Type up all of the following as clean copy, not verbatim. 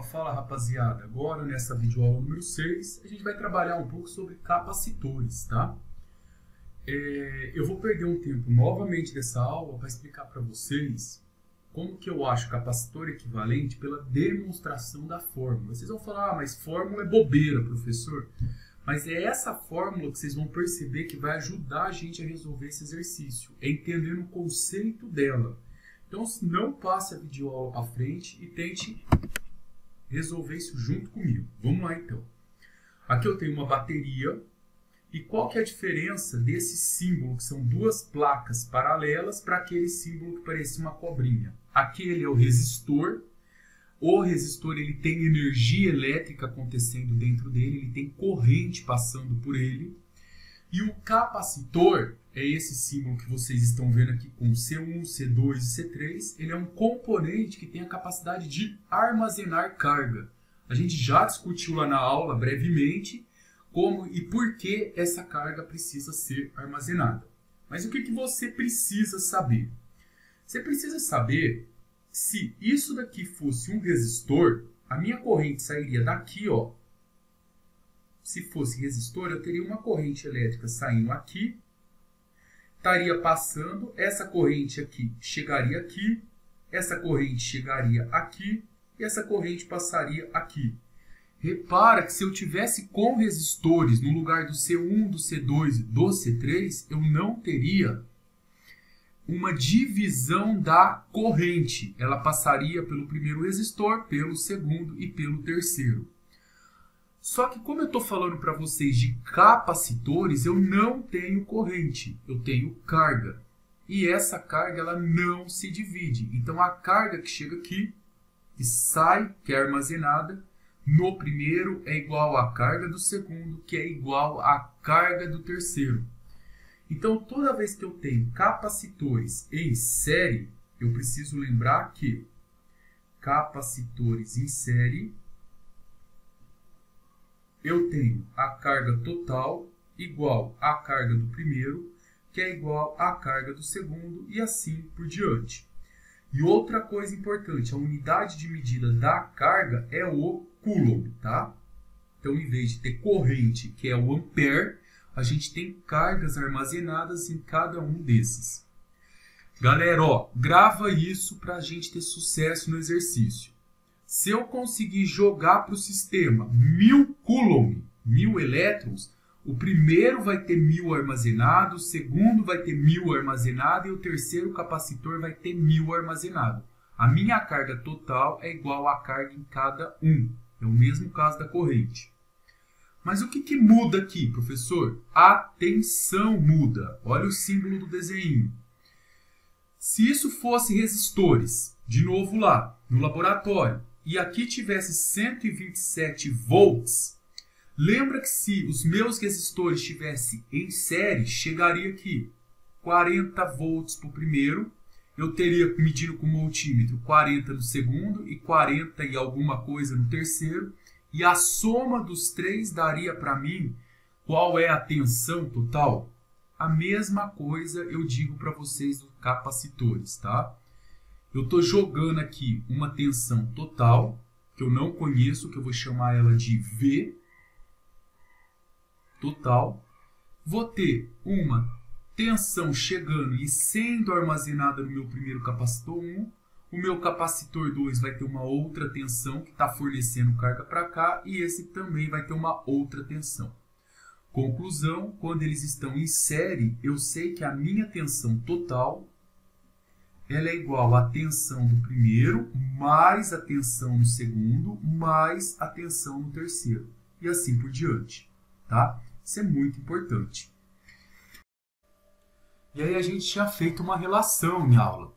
Fala rapaziada, agora nessa videoaula número 6 a gente vai trabalhar um pouco sobre capacitores, tá? Eu vou perder um tempo novamente dessa aula para explicar para vocês como que eu acho capacitor equivalente pela demonstração da fórmula. Vocês vão falar, mas fórmula é bobeira, professor. Mas é essa fórmula que vocês vão perceber que vai ajudar a gente a resolver esse exercício, é entendendo o conceito dela. Então não passe a videoaula para frente e tente resolver isso junto comigo. Vamos lá então. Aqui eu tenho uma bateria. E qual que é a diferença desse símbolo, que são duas placas paralelas, para aquele símbolo que parece uma cobrinha? Aquele é o resistor. O resistor ele tem energia elétrica acontecendo dentro dele, ele tem corrente passando por ele. E o capacitor é esse símbolo que vocês estão vendo aqui com C1, C2 e C3. Ele é um componente que tem a capacidade de armazenar carga. A gente já discutiu lá na aula brevemente como e por que essa carga precisa ser armazenada. Mas o que você precisa saber? Você precisa saber se isso daqui fosse um resistor, a minha corrente sairia daqui, ó. Se fosse resistor, eu teria uma corrente elétrica saindo aqui, estaria passando, essa corrente aqui chegaria aqui, essa corrente chegaria aqui e essa corrente passaria aqui. Repara que se eu tivesse com resistores no lugar do C1, do C2 e do C3, eu não teria uma divisão da corrente. Ela passaria pelo primeiro resistor, pelo segundo e pelo terceiro. Só que como eu estou falando para vocês de capacitores, eu não tenho corrente, eu tenho carga. E essa carga ela não se divide. Então a carga que chega aqui, que sai, que é armazenada, no primeiro é igual à carga do segundo, que é igual à carga do terceiro. Então toda vez que eu tenho capacitores em série, eu preciso lembrar que capacitores em série, eu tenho a carga total igual à carga do primeiro, que é igual à carga do segundo, e assim por diante. E outra coisa importante, a unidade de medida da carga é o Coulomb, tá? Então, em vez de ter corrente, que é o ampere, a gente tem cargas armazenadas em cada um desses. Galera, ó, grava isso para a gente ter sucesso no exercício. Se eu conseguir jogar para o sistema 1000 Coulomb, 1000 elétrons, o primeiro vai ter 1000 armazenado, o segundo vai ter 1000 armazenado e o terceiro capacitor vai ter 1000 armazenado. A minha carga total é igual à carga em cada um. É o mesmo caso da corrente. Mas o que muda aqui, professor? A tensão muda. Olha o símbolo do desenho. Se isso fosse resistores, de novo lá, no laboratório, e aqui tivesse 127 volts, lembra que se os meus resistores estivessem em série, chegaria aqui 40 volts para o primeiro, eu teria medindo com o multímetro 40 no segundo e 40 e alguma coisa no terceiro, e a soma dos três daria para mim qual é a tensão total? A mesma coisa eu digo para vocês dos capacitores, tá? Eu estou jogando aqui uma tensão total, que eu não conheço, que eu vou chamar ela de V total. Vou ter uma tensão chegando e sendo armazenada no meu primeiro capacitor 1. O meu capacitor 2 vai ter uma outra tensão que está fornecendo carga para cá. E esse também vai ter uma outra tensão. Conclusão, quando eles estão em série, eu sei que a minha tensão total ela é igual à tensão do primeiro, mais a tensão no segundo, mais a tensão no terceiro. E assim por diante. Tá? Isso é muito importante. E aí a gente tinha feito uma relação em aula.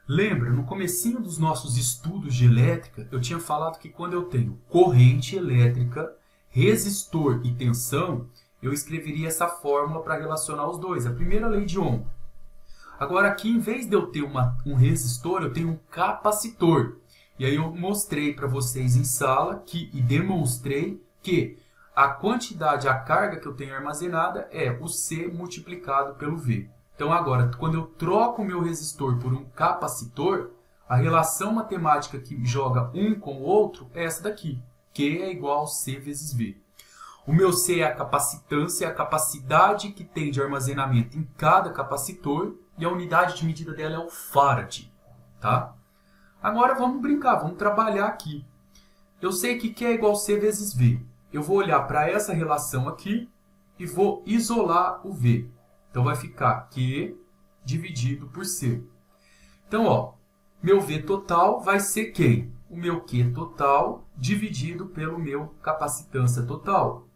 Lembra, no comecinho dos nossos estudos de elétrica, eu tinha falado que quando eu tenho corrente elétrica, resistor e tensão, eu escreveria essa fórmula para relacionar os dois. A primeira lei de Ohm. Agora aqui, em vez de eu ter um resistor, eu tenho um capacitor. E aí eu mostrei para vocês em sala e demonstrei que a quantidade, a carga que eu tenho armazenada é o C multiplicado pelo V. Então agora, quando eu troco o meu resistor por um capacitor, A relação matemática que joga um com o outro é essa daqui. Q é igual a C vezes V. O meu C é a capacitância, é a capacidade que tem de armazenamento em cada capacitor, e a unidade de medida dela é o farad. Tá? Agora vamos brincar, vamos trabalhar aqui. Eu sei que Q é igual a C vezes V. Eu vou olhar para essa relação aqui e vou isolar o V. Então vai ficar Q dividido por C. Então, ó, meu V total vai ser quem? O meu Q total dividido pelo meu capacitância total.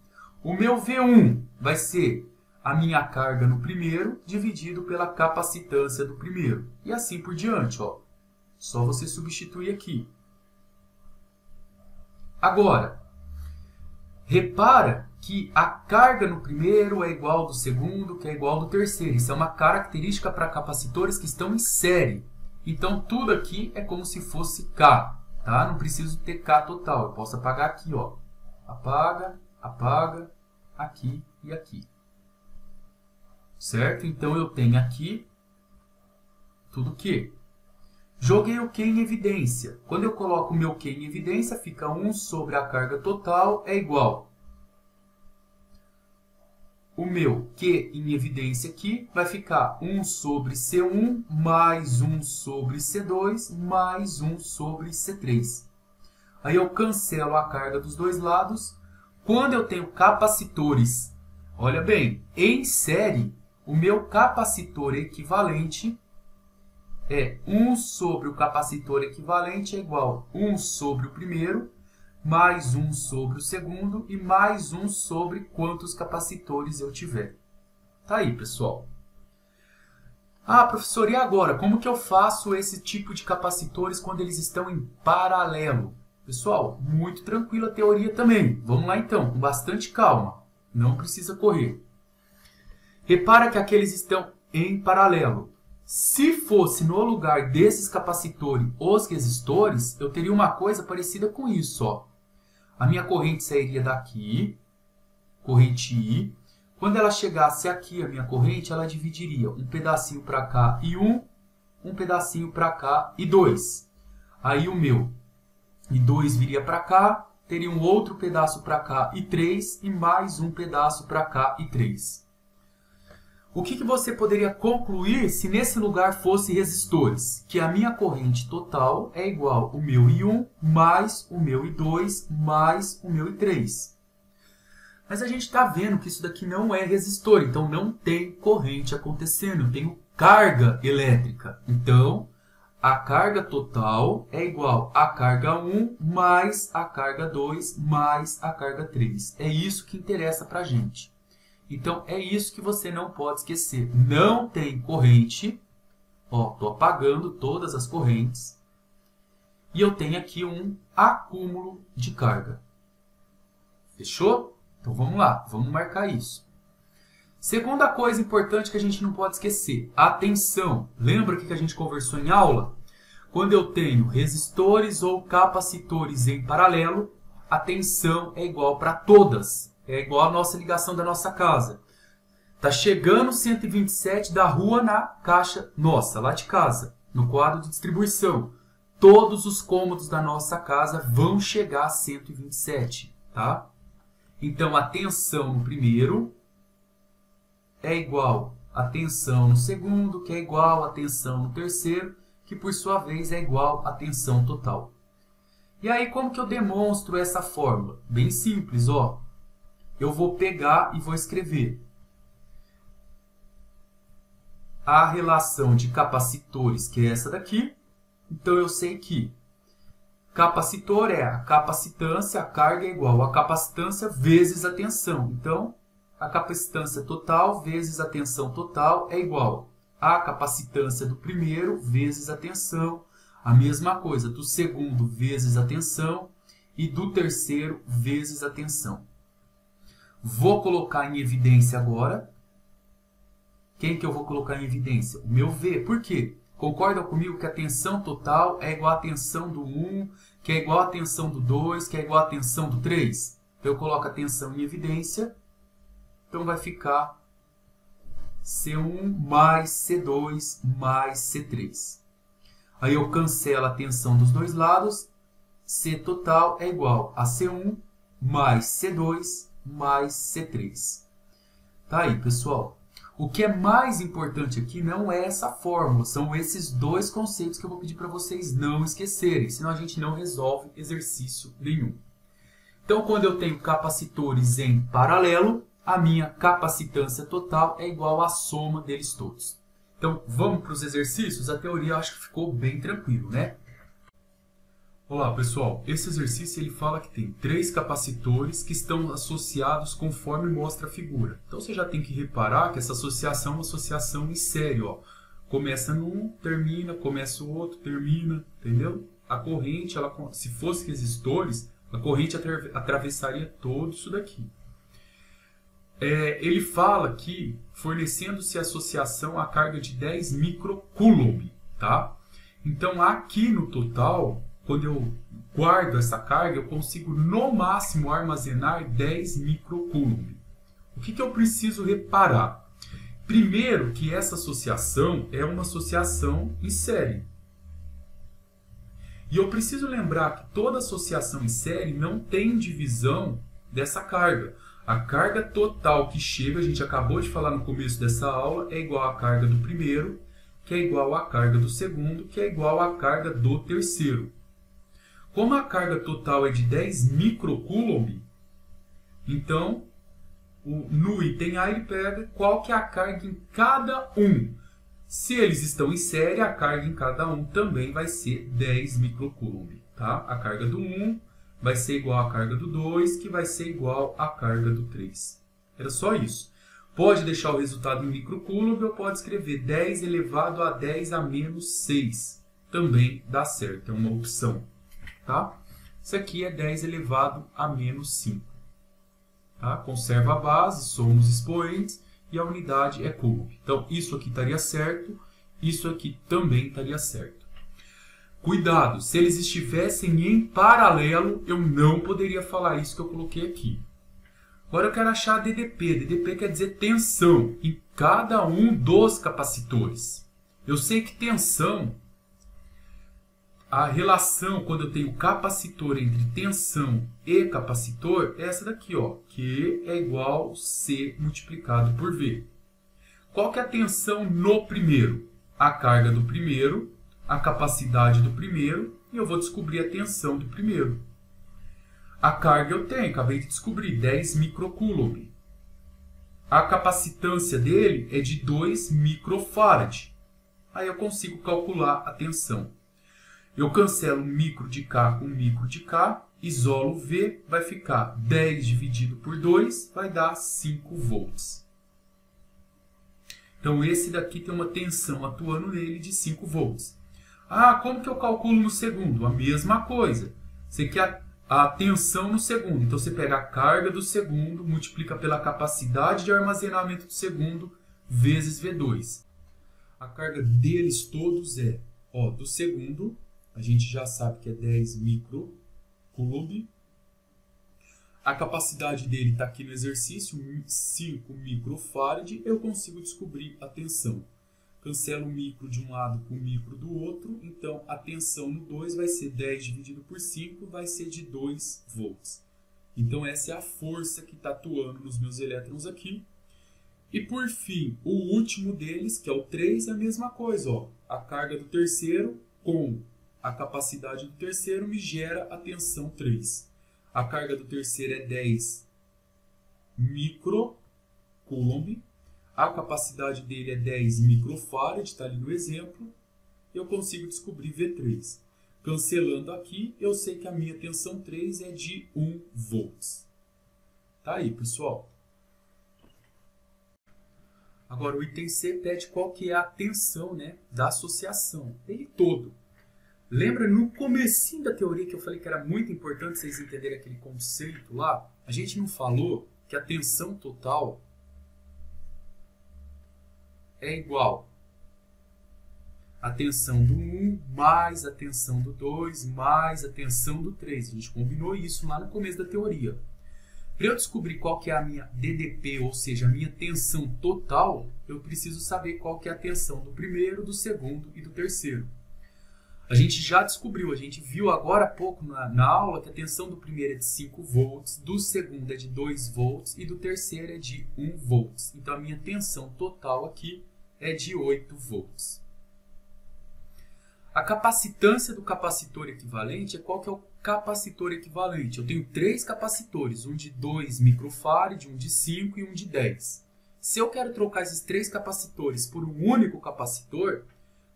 O meu V1 vai ser a minha carga no primeiro dividido pela capacitância do primeiro. E assim por diante, ó. Só você substituir aqui. Agora, repara que a carga no primeiro é igual ao do segundo, que é igual ao do terceiro. Isso é uma característica para capacitores que estão em série. Então, tudo aqui é como se fosse K. Tá? Não preciso ter K total. Eu posso apagar aqui, ó. Apaga, apaga, aqui e aqui. Certo? Então, eu tenho aqui tudo Q. Joguei o Q em evidência. Quando eu coloco o meu Q em evidência, fica 1 sobre a carga total é igual. O meu Q em evidência aqui vai ficar 1 sobre C1 mais 1 sobre C2 mais 1 sobre C3. Aí eu cancelo a carga dos dois lados. Quando eu tenho capacitores, olha bem, em série, o meu capacitor equivalente é 1 sobre o capacitor equivalente é igual a 1 sobre o primeiro, mais 1 sobre o segundo e mais 1 sobre quantos capacitores eu tiver. Tá aí, pessoal. Ah, professor, e agora? Como que eu faço esse tipo de capacitores quando eles estão em paralelo? Pessoal, muito tranquila a teoria também. Vamos lá então, com bastante calma. Não precisa correr. Repara que aqueles estão em paralelo. Se fosse no lugar desses capacitores os resistores, eu teria uma coisa parecida com isso, ó. A minha corrente sairia daqui, corrente I. Quando ela chegasse aqui, a minha corrente, ela dividiria um pedacinho para cá e um pedacinho para cá e 2. Aí o meu e 2 viria para cá, teria um outro pedaço para cá e 3, e mais um pedaço para cá e 3. O que você poderia concluir se nesse lugar fosse resistores? Que a minha corrente total é igual ao meu I1 mais o meu I2 mais o meu I3. Mas a gente está vendo que isso daqui não é resistor, então não tem corrente acontecendo, eu tenho carga elétrica. Então, a carga total é igual a carga 1 mais a carga 2 mais a carga 3. É isso que interessa para a gente. Então, é isso que você não pode esquecer. Não tem corrente. Ó, estou apagando todas as correntes. E eu tenho aqui um acúmulo de carga. Fechou? Então, vamos lá. Vamos marcar isso. Segunda coisa importante que a gente não pode esquecer. A tensão. Lembra que a gente conversou em aula? Quando eu tenho resistores ou capacitores em paralelo, a tensão é igual para todas. É igual a nossa ligação da nossa casa. Está chegando 127 da rua na caixa nossa, lá de casa, no quadro de distribuição. Todos os cômodos da nossa casa vão chegar a 127, tá? Então, a tensão no primeiro é igual a tensão no segundo, que é igual a tensão no terceiro, que por sua vez é igual a tensão total. E aí, como que eu demonstro essa fórmula? Bem simples, ó. Eu vou pegar e vou escrever a relação de capacitores, que é essa daqui. Então, eu sei que capacitor é a capacitância, a carga é igual a capacitância vezes a tensão. Então, a capacitância total vezes a tensão total é igual a capacitância do primeiro vezes a tensão. A mesma coisa do segundo vezes a tensão e do terceiro vezes a tensão. Vou colocar em evidência agora. Quem que eu vou colocar em evidência? O meu V. Por quê? Concordam comigo que a tensão total é igual à tensão do 1, que é igual à tensão do 2, que é igual à tensão do 3? Então, eu coloco a tensão em evidência. Então, vai ficar C1 mais C2 mais C3. Aí eu cancelo a tensão dos dois lados. C total é igual a C1 mais C2 mais C3. Tá aí, pessoal. O que é mais importante aqui não é essa fórmula, são esses dois conceitos que eu vou pedir para vocês não esquecerem, senão a gente não resolve exercício nenhum. Então, quando eu tenho capacitores em paralelo, a minha capacitância total é igual à soma deles todos. Então, vamos para os exercícios? A teoria eu acho que ficou bem tranquilo, né? Olá, pessoal. Esse exercício ele fala que tem 3 capacitores que estão associados conforme mostra a figura. Então, você já tem que reparar que essa associação é uma associação em série. Ó. Começa num, termina, começa o outro, termina, entendeu? A corrente, ela, se fosse resistores, a corrente atravessaria todo isso daqui. Ele fala que fornecendo-se associação a carga de 10 microcoulomb, tá? Então, aqui no total, quando eu guardo essa carga, eu consigo no máximo armazenar 10 microcoulomb. O que eu preciso reparar? Primeiro, que essa associação é uma associação em série. E eu preciso lembrar que toda associação em série não tem divisão dessa carga. A carga total que chega, a gente acabou de falar no começo dessa aula, é igual à carga do primeiro, que é igual à carga do segundo, que é igual à carga do terceiro. Como a carga total é de 10 microcoulomb, então no item A ele pega qual que é a carga em cada um. Se eles estão em série, a carga em cada um também vai ser 10 microcoulomb. Tá? A carga do 1 vai ser igual à carga do 2, que vai ser igual à carga do 3. Era só isso. Pode deixar o resultado em microcoulomb ou pode escrever 10 elevado a 10 a menos 6. Também dá certo, é uma opção. Tá? Isso aqui é 10 elevado a menos 5. Tá? Conserva a base, soma os expoentes e a unidade é coulomb. Então, isso aqui estaria certo, isso aqui também estaria certo. Cuidado, se eles estivessem em paralelo, eu não poderia falar isso que eu coloquei aqui. Agora eu quero achar a DDP. DDP quer dizer tensão em cada um dos capacitores. Eu sei que tensão, a relação quando eu tenho capacitor entre tensão e capacitor é essa daqui, ó, Q é igual a C multiplicado por V. Qual que é a tensão no primeiro? A carga do primeiro, a capacidade do primeiro, e eu vou descobrir a tensão do primeiro. A carga eu tenho, acabei de descobrir, 10 microcoulomb. A capacitância dele é de 2 microfarad. Aí eu consigo calcular a tensão. Eu cancelo micro de K com micro de K, isolo V, vai ficar 10 dividido por 2, vai dar 5 volts. Então esse daqui tem uma tensão atuando nele de 5 volts. Ah, como que eu calculo no segundo? A mesma coisa. Você quer a tensão no segundo. Então você pega a carga do segundo, multiplica pela capacidade de armazenamento do segundo, vezes V2. A carga deles todos é, ó, do segundo, a gente já sabe que é 10 microcoulomb. A capacidade dele está aqui no exercício, 5 microfarad. Eu consigo descobrir a tensão. Cancelo o micro de um lado com o micro do outro. Então, a tensão no 2 vai ser 10 dividido por 5, vai ser de 2 volts. Então, essa é a força que está atuando nos meus elétrons aqui. E, por fim, o último deles, que é o 3, é a mesma coisa. Ó. A carga do terceiro com a capacidade do terceiro me gera a tensão 3. A carga do terceiro é 10 microcoulomb. A capacidade dele é 10 microfarad, está ali no exemplo. Eu consigo descobrir V3. Cancelando aqui, eu sei que a minha tensão 3 é de 1 volts. Tá aí, pessoal. Agora, o item C pede qual que é a tensão, né, da associação. Ele todo. Lembra no comecinho da teoria que eu falei que era muito importante vocês entenderem aquele conceito lá? A gente não falou que a tensão total é igual a tensão do 1 mais a tensão do 2 mais a tensão do 3. A gente combinou isso lá no começo da teoria. Para eu descobrir qual que é a minha DDP, ou seja, a minha tensão total, eu preciso saber qual que é a tensão do primeiro, do segundo e do terceiro. A gente já descobriu, a gente viu agora há pouco na aula que a tensão do primeiro é de 5 volts, do segundo é de 2 volts e do terceiro é de 1 volts. Então a minha tensão total aqui é de 8 volts. A capacitância do capacitor equivalente é qual que é o capacitor equivalente. Eu tenho 3 capacitores, um de 2 microfarad, um de 5 e um de 10. Se eu quero trocar esses 3 capacitores por um único capacitor,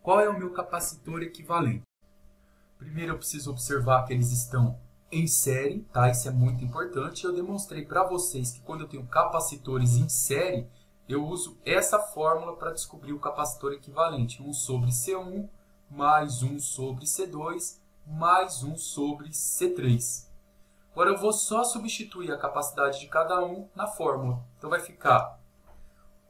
qual é o meu capacitor equivalente? Primeiro eu preciso observar que eles estão em série, tá? Isso é muito importante. Eu demonstrei para vocês que quando eu tenho capacitores em série, eu uso essa fórmula para descobrir o capacitor equivalente. 1 sobre C1 mais 1 sobre C2 mais 1 sobre C3. Agora eu vou só substituir a capacidade de cada um na fórmula. Então vai ficar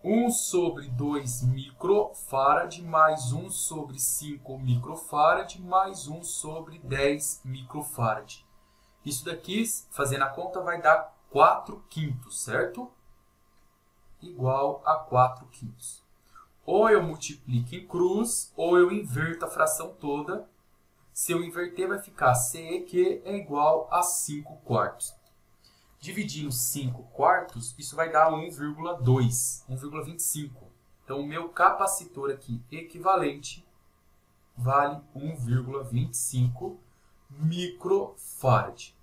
1 sobre 2 microfarad mais 1 sobre 5 microfarad mais 1 sobre 10 microfarad. Isso daqui, fazendo a conta, vai dar 4 quintos, certo? Igual a 4 quintos. Ou eu multiplico em cruz, ou eu inverto a fração toda. Se eu inverter, vai ficar CEQ é igual a 5 quartos. Dividindo 5 quartos, isso vai dar 1,2, 1,25. Então, o meu capacitor aqui equivalente vale 1,25 microfarad.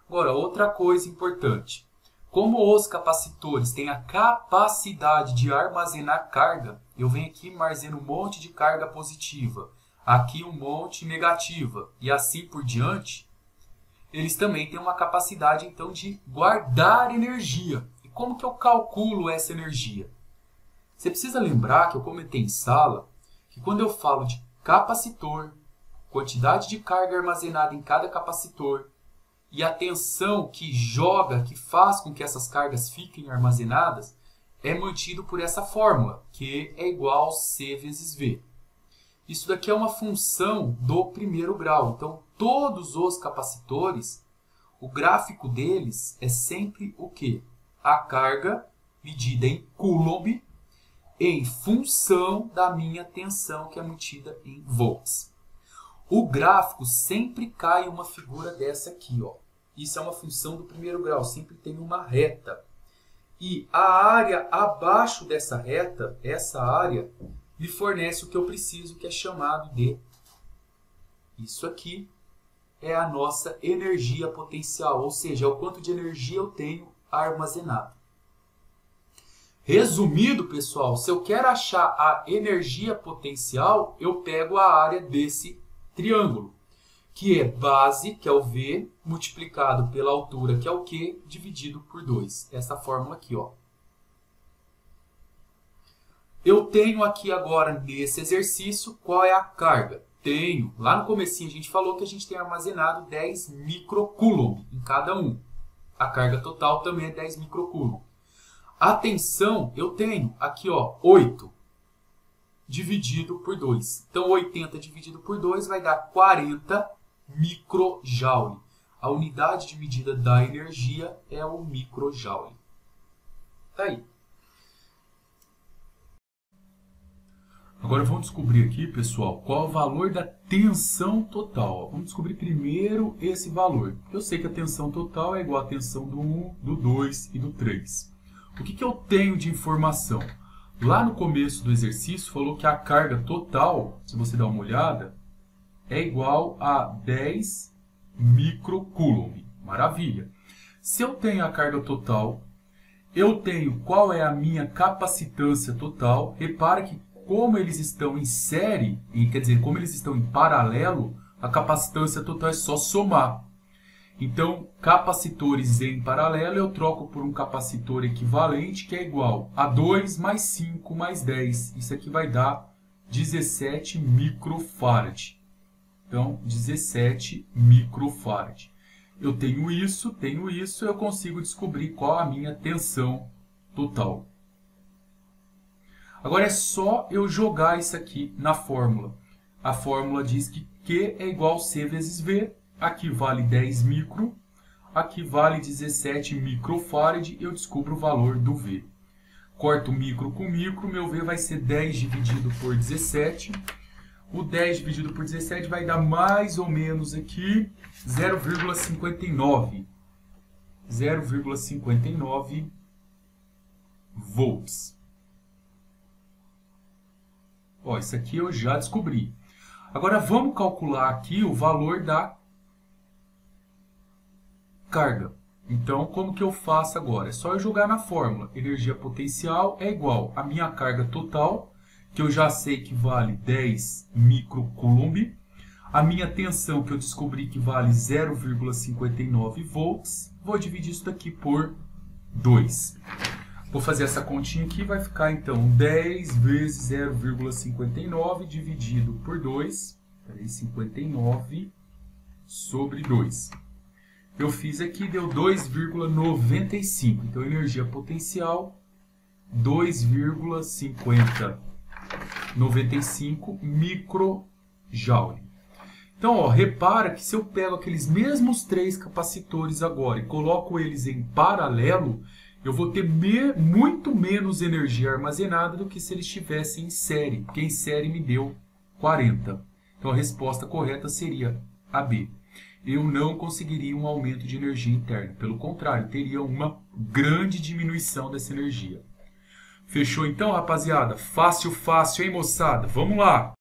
Agora, outra coisa importante. Como os capacitores têm a capacidade de armazenar carga, eu venho aqui e armazeno um monte de carga positiva, aqui um monte negativa e assim por diante. Eles também têm uma capacidade, então, de guardar energia. E como que eu calculo essa energia? Você precisa lembrar que eu comentei em sala que quando eu falo de capacitor, quantidade de carga armazenada em cada capacitor e a tensão que joga, que faz com que essas cargas fiquem armazenadas, é mantido por essa fórmula, Q é igual a C vezes V. Isso daqui é uma função do primeiro grau. Então, todos os capacitores, o gráfico deles é sempre o quê? A carga medida em Coulomb em função da minha tensão, que é medida em volts. O gráfico sempre cai uma figura dessa aqui, ó. Isso é uma função do primeiro grau, sempre tem uma reta. E a área abaixo dessa reta, essa área, me fornece o que eu preciso, que é chamado de... Isso aqui é a nossa energia potencial, ou seja, é o quanto de energia eu tenho armazenado. Resumido, pessoal, se eu quero achar a energia potencial, eu pego a área desse triângulo, que é base, que é o V, multiplicado pela altura, que é o Q, dividido por 2. Essa fórmula aqui, ó. Eu tenho aqui agora, nesse exercício, qual é a carga? Tenho, lá no comecinho a gente falou que a gente tem armazenado 10 microcoulomb em cada um. A carga total também é 10 microcoulomb. A tensão eu tenho aqui, ó, 8 dividido por 2. Então, 80 dividido por 2 vai dar 40 microjoule. A unidade de medida da energia é o microjoule. Tá aí. Agora vamos descobrir aqui, pessoal, qual é o valor da tensão total. Vamos descobrir primeiro esse valor. Eu sei que a tensão total é igual à tensão do 1, do 2 e do 3. O que eu tenho de informação? Lá no começo do exercício falou que a carga total, se você dar uma olhada, é igual a 10 microcoulomb. Maravilha. Se eu tenho a carga total, eu tenho qual é a minha capacitância total. Repara que como eles estão em série, quer dizer, como eles estão em paralelo, a capacitância total é só somar. Então, capacitores em paralelo eu troco por um capacitor equivalente, que é igual a 2 mais 5 mais 10. Isso aqui vai dar 17 microfarad. Então, 17 microfarad. Eu tenho isso, eu consigo descobrir qual a minha tensão total. Agora é só eu jogar isso aqui na fórmula. A fórmula diz que Q é igual a C vezes V. Aqui vale 10 micro, aqui vale 17 microfarad e eu descubro o valor do V. Corto micro com micro, meu V vai ser 10 dividido por 17. O 10 dividido por 17 vai dar mais ou menos aqui 0,59. 0,59 volts. Ó, isso aqui eu já descobri. Agora vamos calcular aqui o valor da carga. Então, como que eu faço agora? É só eu jogar na fórmula. Energia potencial é igual à minha carga total, que eu já sei que vale 10 microcoulomb. A minha tensão, que eu descobri que vale 0,59 volts. Vou dividir isso daqui por 2. Vou fazer essa continha aqui, vai ficar então 10 vezes 0,59 dividido por 2. 59 sobre 2. Eu fiz aqui, deu 2,95. Então, energia potencial, 2,5095 microjoule. Então, ó, repara que se eu pego aqueles mesmos 3 capacitores agora e coloco eles em paralelo, eu vou ter muito menos energia armazenada do que se eles estivessem em série, porque em série me deu 40. Então, a resposta correta seria a B. Eu não conseguiria um aumento de energia interna. Pelo contrário, teria uma grande diminuição dessa energia. Fechou então, rapaziada? Fácil, fácil, hein, moçada? Vamos lá!